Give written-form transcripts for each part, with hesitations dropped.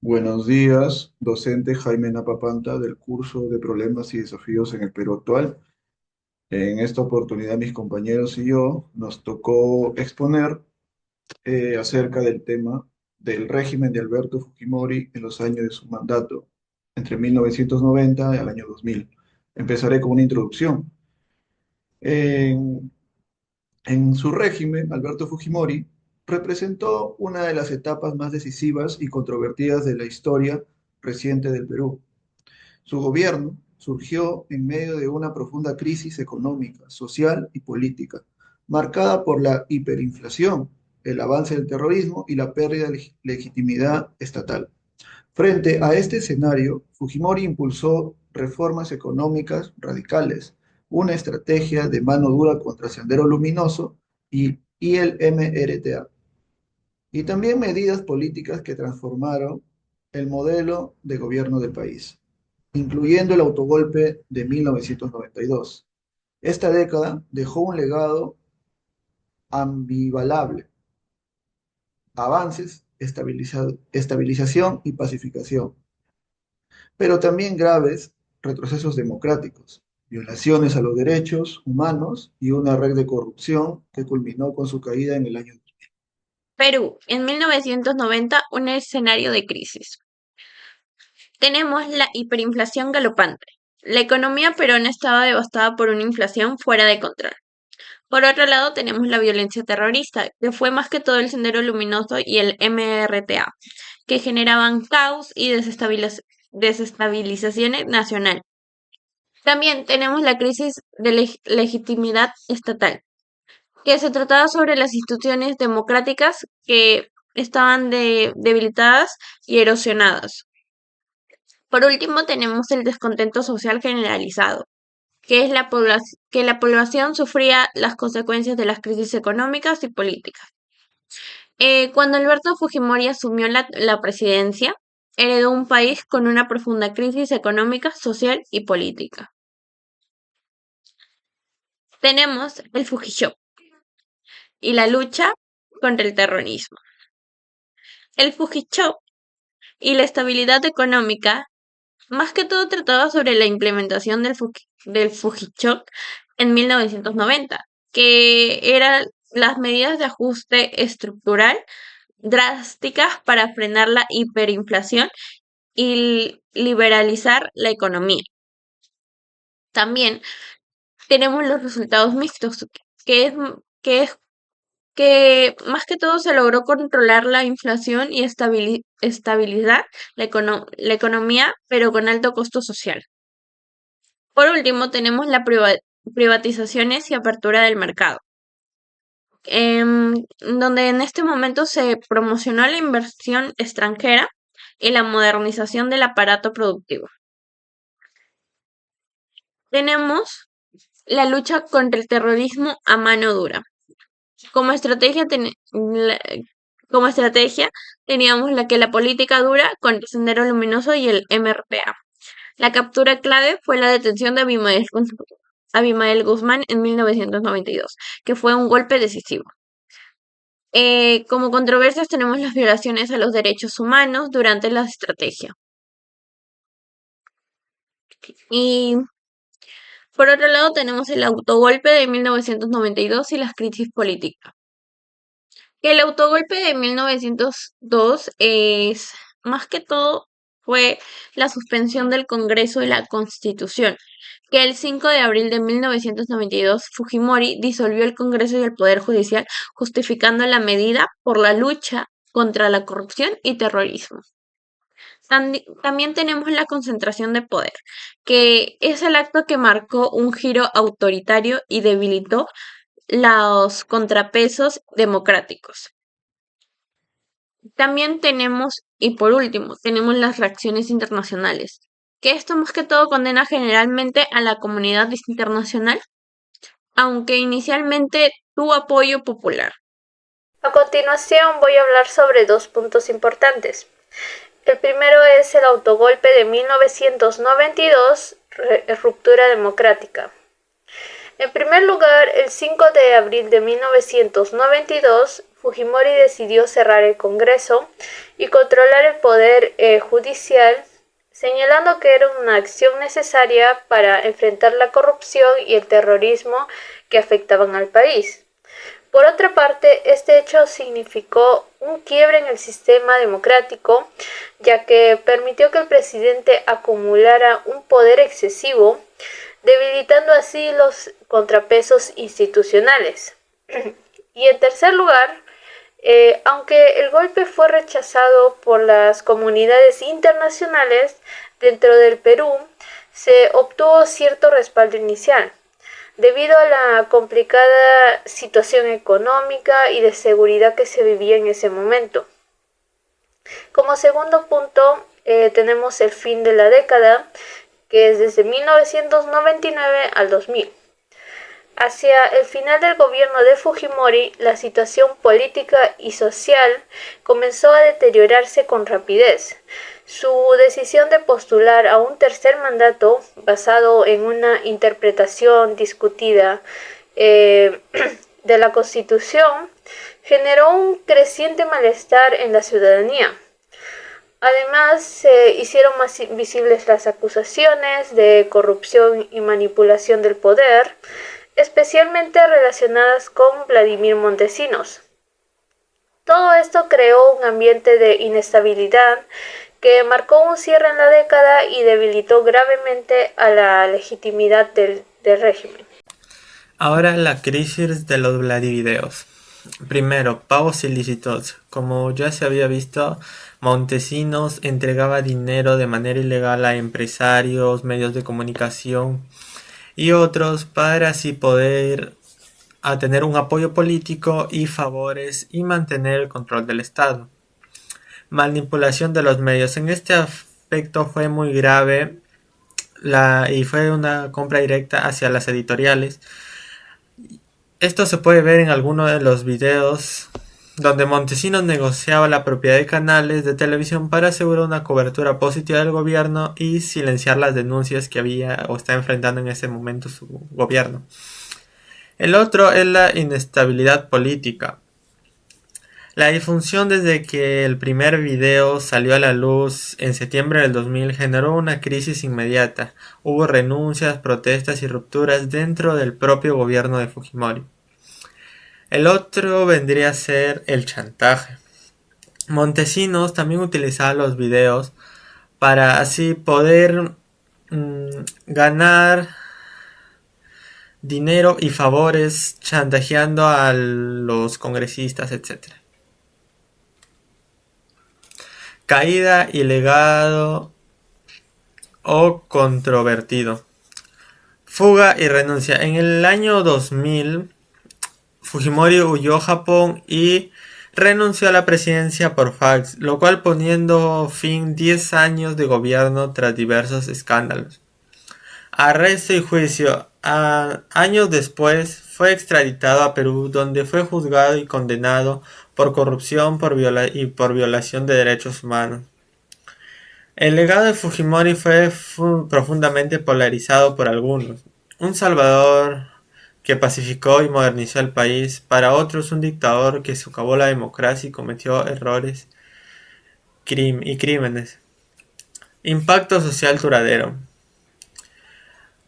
Buenos días, docente Jaime Napapanta del curso de Problemas y Desafíos en el Perú actual. En esta oportunidad mis compañeros y yo nos tocó exponer acerca del tema del régimen de Alberto Fujimori en los años de su mandato, entre 1990 y el año 2000. Empezaré con una introducción. En, en su régimen, Alberto Fujimori representó una de las etapas más decisivas y controvertidas de la historia reciente del Perú. Su gobierno surgió en medio de una profunda crisis económica, social y política, marcada por la hiperinflación, el avance del terrorismo y la pérdida de legitimidad estatal. Frente a este escenario, Fujimori impulsó reformas económicas radicales, una estrategia de mano dura contra Sendero Luminoso y el MRTA, y también medidas políticas que transformaron el modelo de gobierno del país, incluyendo el autogolpe de 1992. Esta década dejó un legado ambivalable: avances, estabilización y pacificación, pero también graves retrocesos democráticos, violaciones a los derechos humanos y una red de corrupción que culminó con su caída en el año. Perú, en 1990, un escenario de crisis. Tenemos la hiperinflación galopante. La economía peruana estaba devastada por una inflación fuera de control. Por otro lado, tenemos la violencia terrorista, que fue más que todo el Sendero Luminoso y el MRTA, que generaban caos y desestabilización nacional. También tenemos la crisis de legitimidad estatal, que se trataba sobre las instituciones democráticas que estaban debilitadas y erosionadas. Por último, tenemos el descontento social generalizado, que es que la población sufría las consecuencias de las crisis económicas y políticas. Cuando Alberto Fujimori asumió la presidencia, heredó un país con una profunda crisis económica, social y política. Tenemos el Fujishock y la lucha contra el terrorismo. El Fujishock y la estabilidad económica más que todo trataba sobre la implementación del Fujichoc en 1990, que eran las medidas de ajuste estructural drásticas para frenar la hiperinflación y liberalizar la economía. También tenemos los resultados mixtos, que es, que es que más que todo se logró controlar la inflación y estabilizar la economía, pero con alto costo social. Por último, tenemos la privatizaciones y apertura del mercado, donde en este momento se promocionó la inversión extranjera y la modernización del aparato productivo. Tenemos la lucha contra el terrorismo a mano dura. Como estrategia, como estrategia teníamos la política dura con el Sendero Luminoso y el MRPA. La captura clave fue la detención de Abimael Guzmán en 1992, que fue un golpe decisivo. Como controversias tenemos las violaciones a los derechos humanos durante la estrategia. Y por otro lado tenemos el autogolpe de 1992 y las crisis políticas. El autogolpe de 1902 es más que todo fue la suspensión del Congreso y la Constitución, que el 5 de abril de 1992 Fujimori disolvió el Congreso y el Poder Judicial, justificando la medida por la lucha contra la corrupción y terrorismo. También tenemos la concentración de poder, que es el acto que marcó un giro autoritario y debilitó los contrapesos democráticos. También tenemos, y por último, tenemos las reacciones internacionales, que esto más que todo condena generalmente a la comunidad internacional, aunque inicialmente tuvo apoyo popular. A continuación voy a hablar sobre dos puntos importantes. El primero es el autogolpe de 1992, ruptura democrática. En primer lugar, el 5 de abril de 1992, Fujimori decidió cerrar el Congreso y controlar el poder judicial, señalando que era una acción necesaria para enfrentar la corrupción y el terrorismo que afectaban al país. Por otra parte, este hecho significó un quiebre en el sistema democrático, ya que permitió que el presidente acumulara un poder excesivo, debilitando así los contrapesos institucionales. Y en tercer lugar, aunque el golpe fue rechazado por las comunidades internacionales, dentro del Perú se obtuvo cierto respaldo inicial, debido a la complicada situación económica y de seguridad que se vivía en ese momento. Como segundo punto, tenemos el fin de la década, que es desde 1999 al 2000. Hacia el final del gobierno de Fujimori, la situación política y social comenzó a deteriorarse con rapidez. Su decisión de postular a un tercer mandato, basado en una interpretación discutida de la Constitución, generó un creciente malestar en la ciudadanía. Además, se hicieron más visibles las acusaciones de corrupción y manipulación del poder, especialmente relacionadas con Vladimir Montesinos. Todo esto creó un ambiente de inestabilidad que marcó un cierre en la década y debilitó gravemente a la legitimidad del régimen. Ahora la crisis de los Vladivideos. Primero, pagos ilícitos. Como ya se había visto, Montesinos entregaba dinero de manera ilegal a empresarios, medios de comunicación y otros para así poder tener un apoyo político y favores y mantener el control del Estado. Manipulación de los medios. En este aspecto fue muy grave y fue una compra directa hacia las editoriales. Esto se puede ver en algunos de los videos donde Montesinos negociaba la propiedad de canales de televisión para asegurar una cobertura positiva del gobierno y silenciar las denuncias que había o está enfrentando en ese momento su gobierno. El otro es la inestabilidad política. La disfunción desde que el primer video salió a la luz en septiembre del 2000 generó una crisis inmediata. Hubo renuncias, protestas y rupturas dentro del propio gobierno de Fujimori. El otro vendría a ser el chantaje. Montesinos también utilizaba los videos para así poder ganar dinero y favores chantajeando a los congresistas, etc. Caída y legado o controvertido. Fuga y renuncia. En el año 2000, Fujimori huyó a Japón y renunció a la presidencia por fax, lo cual poniendo fin 10 años de gobierno tras diversos escándalos. Arresto y juicio. Años después fue extraditado a Perú, donde fue juzgado y condenado por corrupción y por violación de derechos humanos. El legado de Fujimori fue profundamente polarizado por algunos. Un salvador que pacificó y modernizó el país, para otros un dictador que socavó la democracia y cometió errores y crímenes. Impacto social duradero.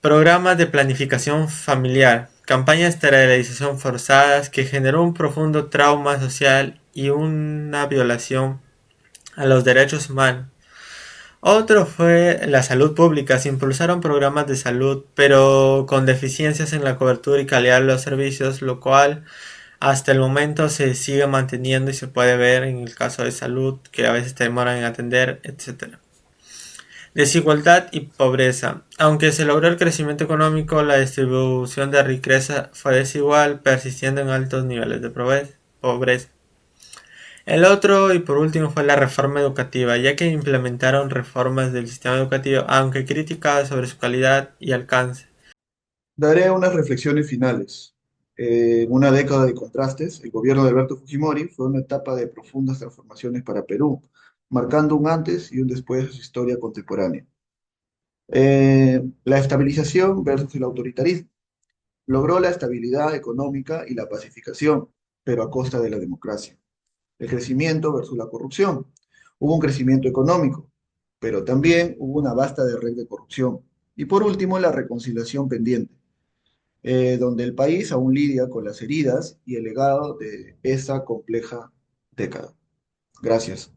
Programas de planificación familiar, campañas de esterilización forzadas que generó un profundo trauma social y una violación a los derechos humanos. Otro fue la salud pública. Se impulsaron programas de salud, pero con deficiencias en la cobertura y calidad de los servicios, lo cual hasta el momento se sigue manteniendo y se puede ver en el caso de salud, que a veces te demoran en atender, etc. Desigualdad y pobreza. Aunque se logró el crecimiento económico, la distribución de riqueza fue desigual, persistiendo en altos niveles de pobreza. El otro y por último fue la reforma educativa, ya que implementaron reformas del sistema educativo, aunque criticadas sobre su calidad y alcance. Daré unas reflexiones finales. En una década de contrastes, el gobierno de Alberto Fujimori fue una etapa de profundas transformaciones para Perú, marcando un antes y un después de su historia contemporánea. La estabilización versus el autoritarismo. Logró la estabilidad económica y la pacificación, pero a costa de la democracia. El crecimiento versus la corrupción. Hubo un crecimiento económico, pero también hubo una vasta de red de corrupción. Y por último, la reconciliación pendiente, donde el país aún lidia con las heridas y el legado de esa compleja década. Gracias.